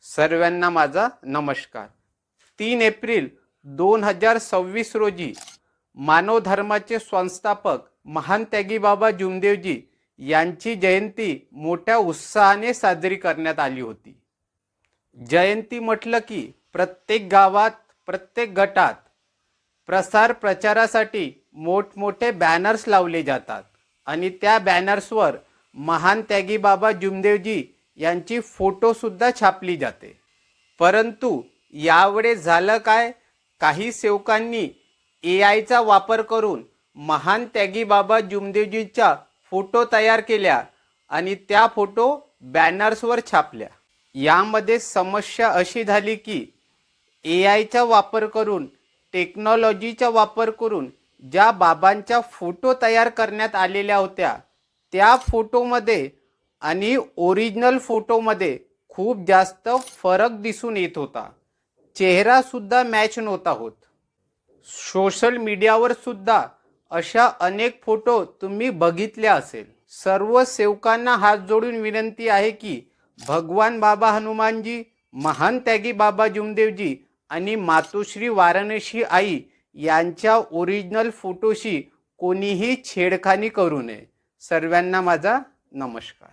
सर्वांना माझा नमस्कार। 3 एप्रिल 2026 रोजी मानव धर्माचे संस्थापक महान त्यागी बाबा जुमदेवजी यांची जयंती मोठ्या उत्साहाने साजरी करण्यात आली होती। जयंती म्हटलं की प्रत्येक गावात, प्रत्येक गटात प्रसार प्रचारासाठी मोठमोठे बॅनर्स लावले जातात आणि त्या बॅनर्सवर महान त्यागी बाबा जुमदेवजी यांची फोटो सुद्धा छापली जाते। परंतु यावेळेस झालं काय, काही सेवकांनी एआयचा वापर करून महान त्यागी बाबा जुमदेवजींचा फोटो तयार केल्या आणि त्या फोटो बॅनर्सवर छापल्या। यामध्ये समस्या अशी झाली की एआयचा वापर करून, टेक्नॉलॉजीचा वापर करून ज्या बाबांच्या फोटो तयार करण्यात आलेल्या होत्या त्या फोटोमध्ये आणि ओरिजिनल फोटोमध्ये खूप जास्त फरक दिसून येत होता। चेहरा सुद्धा मॅच नव्हता होत। सोशल मीडियावर सुद्धा अशा अनेक फोटो तुम्ही बघितले असेल। सर्व सेवकांना हात जोडून विनंती आहे की भगवान बाबा हनुमानजी, महान त्यागी बाबा जुमदेवजी आणि मातोश्री वाराणसी आई यांच्या ओरिजिनल फोटोशी कोणीही छेडखानी करू नये। सर्वांना माझा नमस्कार।